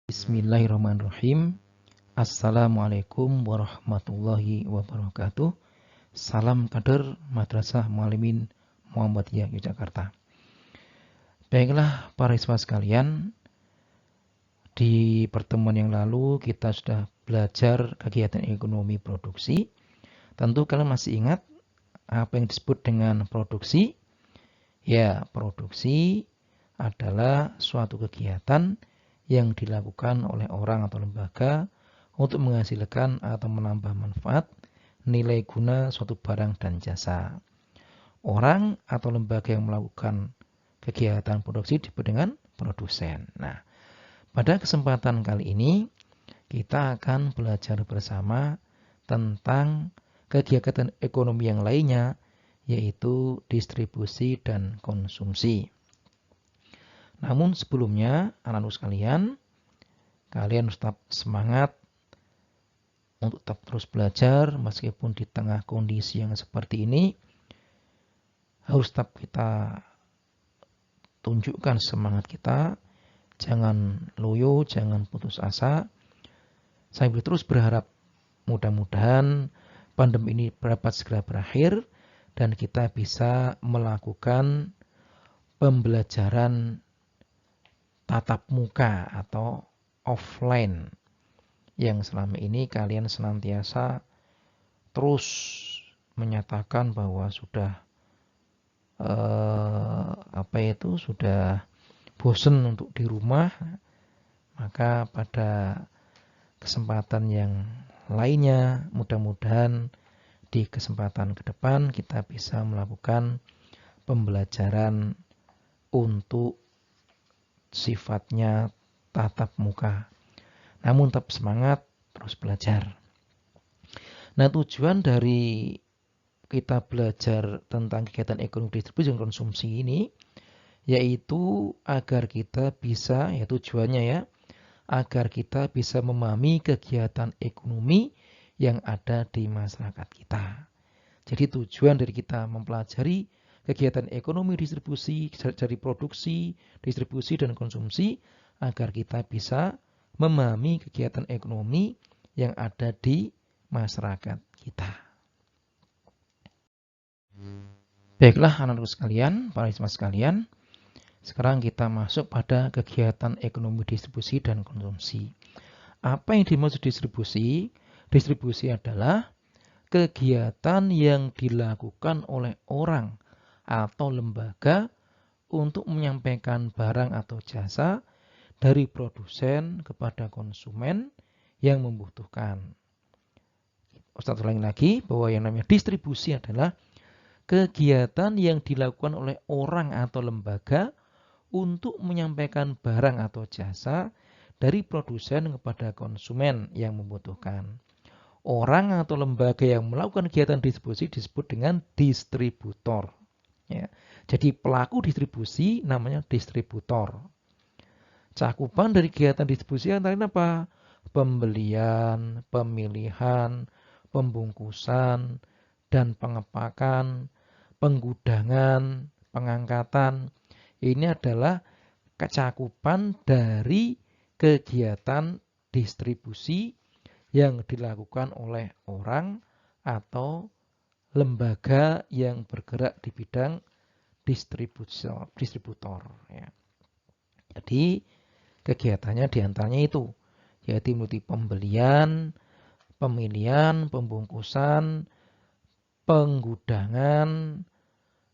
Bismillahirrahmanirrahim. Assalamualaikum warahmatullahi wabarakatuh. Salam kader Madrasah Muallimin Muhammadiyah Yogyakarta. Baiklah para siswa sekalian, di pertemuan yang lalu kita sudah belajar kegiatan ekonomi produksi. Tentu kalian masih ingat apa yang disebut dengan produksi? Ya, produksi adalah suatu kegiatan yang dilakukan oleh orang atau lembaga untuk menghasilkan atau menambah manfaat nilai guna suatu barang dan jasa. Orang atau lembaga yang melakukan kegiatan produksi disebut dengan produsen. Nah, pada kesempatan kali ini kita akan belajar bersama tentang kegiatan ekonomi yang lainnya, yaitu distribusi dan konsumsi. Namun sebelumnya, anak-anak sekalian, kalian harus tetap semangat untuk tetap terus belajar meskipun di tengah kondisi yang seperti ini. Harus tetap kita tunjukkan semangat kita, jangan loyo, jangan putus asa. Saya terus berharap mudah-mudahan pandemi ini dapat segera berakhir dan kita bisa melakukan pembelajaran tatap muka atau offline yang selama ini kalian senantiasa terus menyatakan bahwa sudah sudah bosen untuk di rumah. Maka pada kesempatan yang lainnya mudah-mudahan di kesempatan ke depan kita bisa melakukan pembelajaran untuk sifatnya tatap muka. Namun tetap semangat, terus belajar. Nah, tujuan dari kita belajar tentang kegiatan ekonomi distribusi dan konsumsi ini yaitu agar kita bisa, ya tujuannya ya, agar kita bisa memahami kegiatan ekonomi yang ada di masyarakat kita. Jadi tujuan dari kita mempelajari kegiatan ekonomi distribusi, dari produksi, distribusi, dan konsumsi, agar kita bisa memahami kegiatan ekonomi yang ada di masyarakat kita. Baiklah anak-anak sekalian, para siswa sekalian, sekarang kita masuk pada kegiatan ekonomi distribusi dan konsumsi. Apa yang dimaksud distribusi? Distribusi adalah kegiatan yang dilakukan oleh orang atau lembaga untuk menyampaikan barang atau jasa dari produsen kepada konsumen yang membutuhkan. Ustaz ulangi lagi bahwa yang namanya distribusi adalah kegiatan yang dilakukan oleh orang atau lembaga untuk menyampaikan barang atau jasa dari produsen kepada konsumen yang membutuhkan. Orang atau lembaga yang melakukan kegiatan distribusi disebut dengan distributor. Ya. Jadi pelaku distribusi namanya distributor. Cakupan dari kegiatan distribusi antara lain apa? Pembelian, pemilihan, pembungkusan, dan pengepakan, penggudangan, pengangkatan. Ini adalah kecakupan dari kegiatan distribusi yang dilakukan oleh orang atau lembaga yang bergerak di bidang distributor. Ya. Jadi kegiatannya diantaranya itu, yaitu meliputi pembelian, pemilihan, pembungkusan, penggudangan,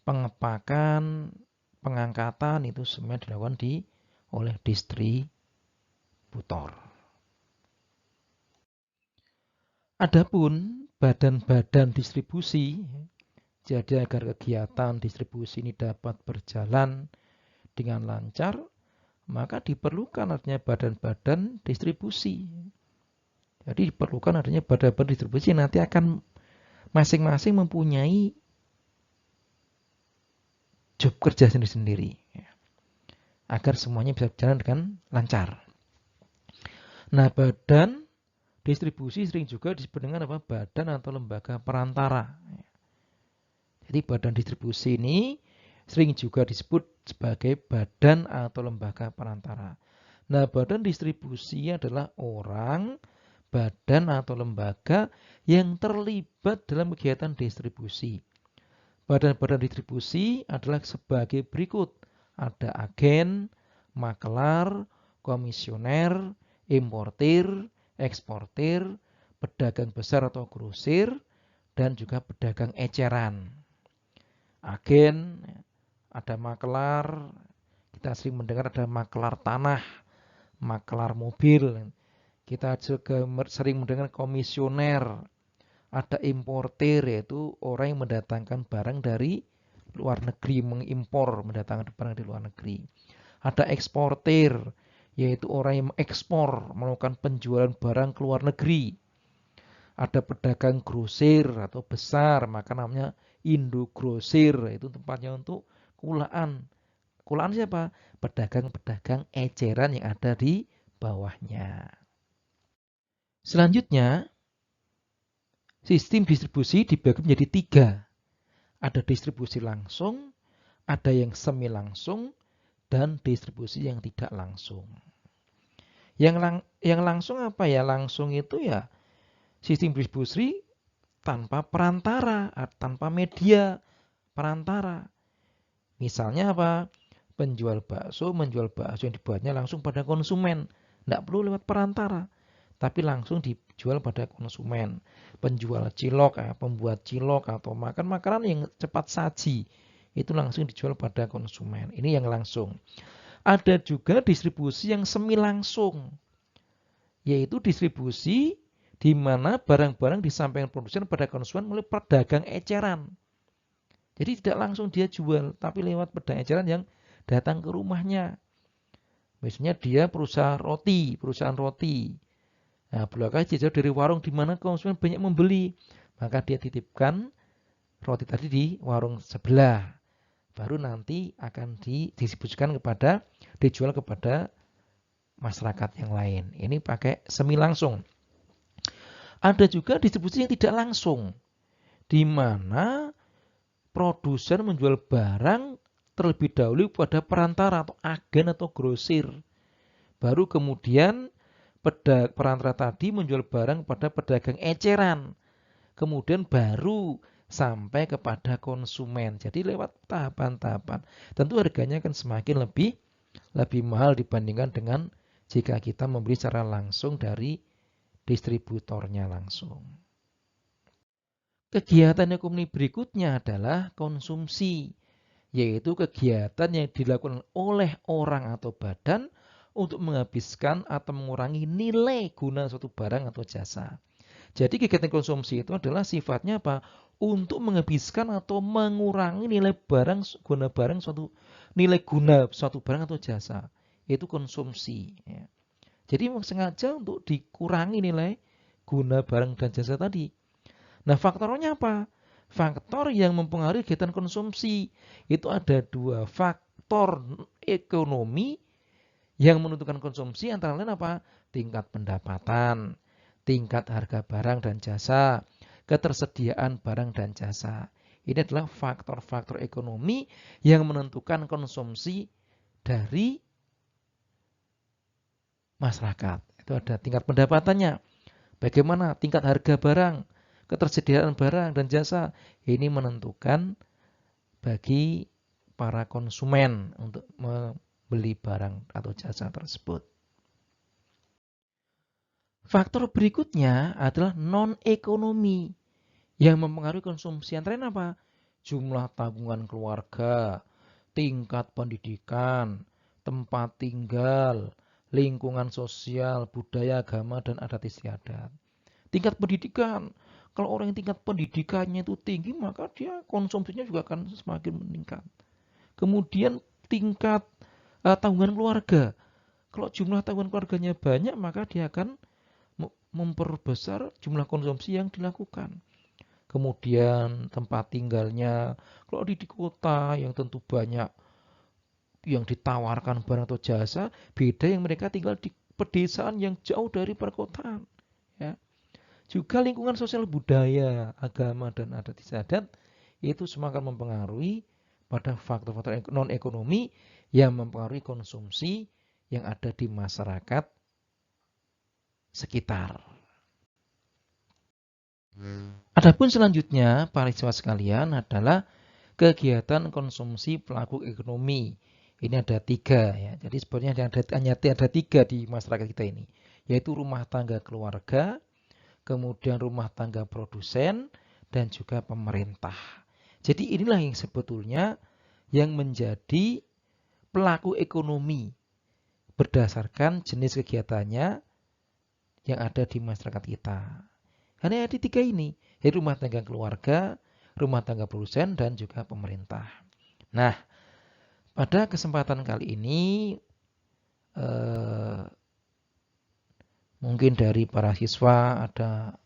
pengepakan, pengangkatan, itu semua dilakukan oleh distributor. Adapun badan-badan distribusi, jadi agar kegiatan distribusi ini dapat berjalan dengan lancar, maka diperlukan adanya badan-badan distribusi. Jadi diperlukan adanya badan-badan distribusi yang nanti akan masing-masing mempunyai job kerja sendiri-sendiri, agar semuanya bisa berjalan dengan lancar. Nah, badan distribusi sering juga disebut dengan apa? Badan atau lembaga perantara. Jadi badan distribusi ini sering juga disebut sebagai badan atau lembaga perantara. Nah, badan distribusi adalah orang, badan atau lembaga yang terlibat dalam kegiatan distribusi. Badan-badan distribusi adalah sebagai berikut. Ada agen, makelar, komisioner, importir, eksportir, pedagang besar atau grosir, dan juga pedagang eceran. Agen, ada makelar, kita sering mendengar ada makelar tanah, makelar mobil. Kita juga sering mendengar komisioner. Ada importir, yaitu orang yang mendatangkan barang dari luar negeri, mengimpor, mendatangkan barang dari luar negeri. Ada eksportir, yaitu orang yang mengekspor, melakukan penjualan barang ke luar negeri. Ada pedagang grosir atau besar, maka namanya indogrosir, itu tempatnya untuk kulaan. Kulaan siapa? Pedagang-pedagang eceran yang ada di bawahnya. Selanjutnya, sistem distribusi dibagi menjadi 3. Ada distribusi langsung, ada yang semi langsung, dan distribusi yang tidak langsung. Yang langsung apa ya? Langsung itu ya sistem distribusi tanpa perantara, tanpa media perantara. Misalnya apa? Penjual bakso menjual bakso yang dibuatnya langsung pada konsumen. Tidak perlu lewat perantara, tapi langsung dijual pada konsumen. Penjual cilok, pembuat cilok atau makan makanan yang cepat saji, itu langsung dijual pada konsumen. Ini yang langsung. Ada juga distribusi yang semi langsung, yaitu distribusi di mana barang-barang disampaikan produsen pada konsumen melalui pedagang eceran. Jadi tidak langsung dia jual, tapi lewat pedagang eceran yang datang ke rumahnya. Misalnya dia perusahaan roti. Nah, belakang jauh dari warung di mana konsumen banyak membeli, maka dia titipkan roti tadi di warung sebelah. Baru nanti akan dijual kepada masyarakat yang lain. Ini pakai semi langsung. Ada juga distribusi yang tidak langsung, di mana produsen menjual barang terlebih dahulu pada perantara atau agen atau grosir. Baru kemudian perantara tadi menjual barang pada pedagang eceran. Kemudian baru sampai kepada konsumen. Jadi lewat tahapan-tahapan. Tentu harganya akan semakin lebih mahal dibandingkan dengan jika kita membeli secara langsung dari distributornya langsung. Kegiatan ekonomi berikutnya adalah konsumsi, yaitu kegiatan yang dilakukan oleh orang atau badan untuk menghabiskan atau mengurangi nilai guna suatu barang atau jasa. Jadi kegiatan konsumsi itu adalah sifatnya apa? Untuk menghabiskan atau mengurangi nilai guna suatu barang atau jasa. Itu konsumsi. Ya. Jadi sengaja untuk dikurangi nilai guna barang dan jasa tadi. Nah, faktornya apa? Faktor yang mempengaruhi kegiatan konsumsi itu ada 2 faktor ekonomi yang menentukan konsumsi, antara lain apa? Tingkat pendapatan, tingkat harga barang dan jasa, ketersediaan barang dan jasa. Ini adalah faktor-faktor ekonomi yang menentukan konsumsi dari masyarakat. Itu ada tingkat pendapatannya, bagaimana tingkat harga barang, ketersediaan barang dan jasa. Ini menentukan bagi para konsumen untuk membeli barang atau jasa tersebut. Faktor berikutnya adalah non-ekonomi yang mempengaruhi konsumsi. Antara lain apa? Jumlah tabungan keluarga, tingkat pendidikan, tempat tinggal, lingkungan sosial, budaya, agama, dan adat istiadat. Tingkat pendidikan, kalau orang yang tingkat pendidikannya itu tinggi, maka dia konsumsinya juga akan semakin meningkat. Kemudian tingkat tanggungan keluarga, kalau jumlah tanggungan keluarganya banyak, maka dia akan memperbesar jumlah konsumsi yang dilakukan. Kemudian tempat tinggalnya, kalau di kota yang tentu banyak yang ditawarkan barang atau jasa, beda yang mereka tinggal di pedesaan yang jauh dari perkotaan. Ya. Juga lingkungan sosial budaya, agama, dan adat istiadat itu semua akan mempengaruhi pada faktor-faktor non-ekonomi yang mempengaruhi konsumsi yang ada di masyarakat sekitar. Adapun selanjutnya, para siswa sekalian, adalah kegiatan konsumsi pelaku ekonomi. Ini ada 3 ya. Jadi sebenarnya ada 3 di masyarakat kita ini, yaitu rumah tangga keluarga, kemudian rumah tangga produsen, dan juga pemerintah. Jadi inilah yang sebetulnya yang menjadi pelaku ekonomi berdasarkan jenis kegiatannya yang ada di masyarakat kita. Hanya ada 3 ini, yaitu rumah tangga keluarga, rumah tangga produsen, dan juga pemerintah. Nah, pada kesempatan kali ini mungkin dari para siswa ada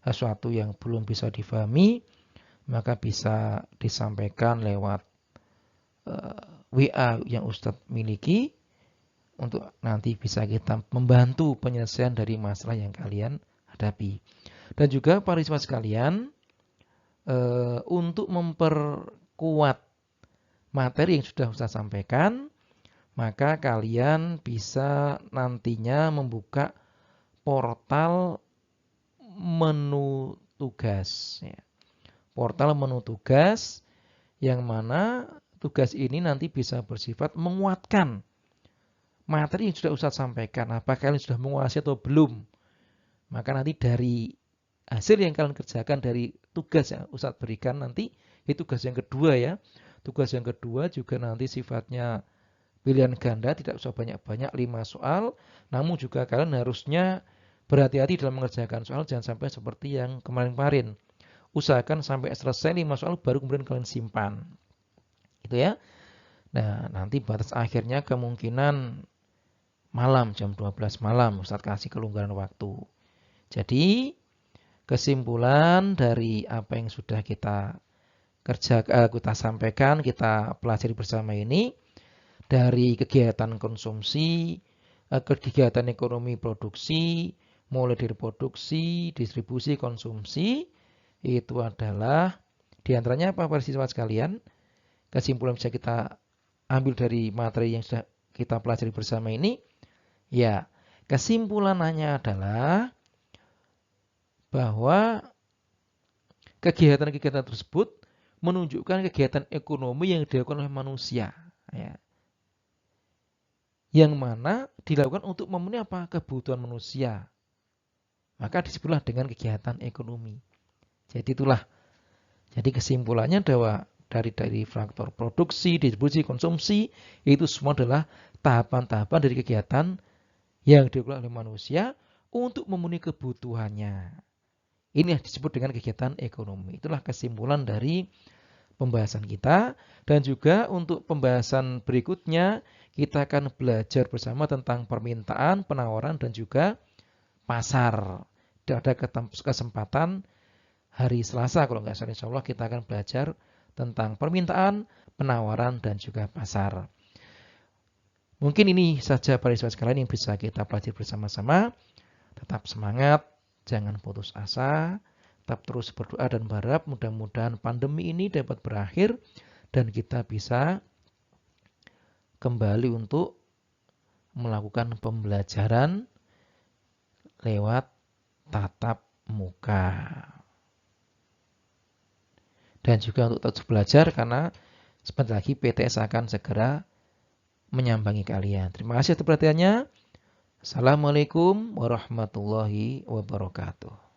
sesuatu yang belum bisa difahami, maka bisa disampaikan lewat WA yang Ustadz miliki untuk nanti bisa kita membantu penyelesaian dari masalah yang kalian hadapi. Dan juga para siswa sekalian, untuk memperkuat materi yang sudah saya sampaikan, maka kalian bisa nantinya membuka portal menu tugas. Portal menu tugas yang mana tugas ini nanti bisa bersifat menguatkan materi yang sudah Ustadz sampaikan. Apakah kalian sudah menguasai atau belum? Maka nanti dari hasil yang kalian kerjakan dari tugas yang Ustadz berikan nanti, itu tugas yang kedua ya. Tugas yang kedua juga nanti sifatnya pilihan ganda, tidak usah banyak-banyak 5 soal, namun juga kalian harusnya berhati-hati dalam mengerjakan soal, jangan sampai seperti yang kemarin-kemarin. Usahakan sampai selesai 5 soal baru kemudian kalian simpan. Gitu ya. Nah, nanti batas akhirnya kemungkinan malam, jam 12 malam, Ustadz kasih kelonggaran waktu. Jadi, kesimpulan dari apa yang sudah kita sampaikan, kita pelajari bersama ini, dari kegiatan konsumsi, kegiatan ekonomi produksi, mulai dari produksi, distribusi, konsumsi, itu adalah diantaranya apa para siswa sekalian? Kesimpulan bisa kita ambil dari materi yang sudah kita pelajari bersama ini, ya kesimpulannya adalah bahwa kegiatan-kegiatan tersebut menunjukkan kegiatan ekonomi yang dilakukan oleh manusia, ya. Yang mana dilakukan untuk memenuhi apa? Kebutuhan manusia. Maka disebutlah dengan kegiatan ekonomi. Jadi itulah. Jadi kesimpulannya adalah dari faktor produksi, distribusi, konsumsi, itu semua adalah tahapan-tahapan dari kegiatan yang dilakukan oleh manusia untuk memenuhi kebutuhannya. Ini disebut dengan kegiatan ekonomi. Itulah kesimpulan dari pembahasan kita. Dan juga untuk pembahasan berikutnya, kita akan belajar bersama tentang permintaan, penawaran, dan juga pasar. Ada kesempatan hari Selasa, kalau nggak salah, insya Allah kita akan belajar tentang permintaan, penawaran, dan juga pasar. Mungkin ini saja para siswa sekalian yang bisa kita pelajari bersama-sama. Tetap semangat. Jangan putus asa, tetap terus berdoa dan berharap mudah-mudahan pandemi ini dapat berakhir dan kita bisa kembali untuk melakukan pembelajaran lewat tatap muka. Dan juga untuk terus belajar karena sebentar lagi PTS akan segera menyambangi kalian. Terima kasih atas perhatiannya. Assalamualaikum warahmatullahi wabarakatuh.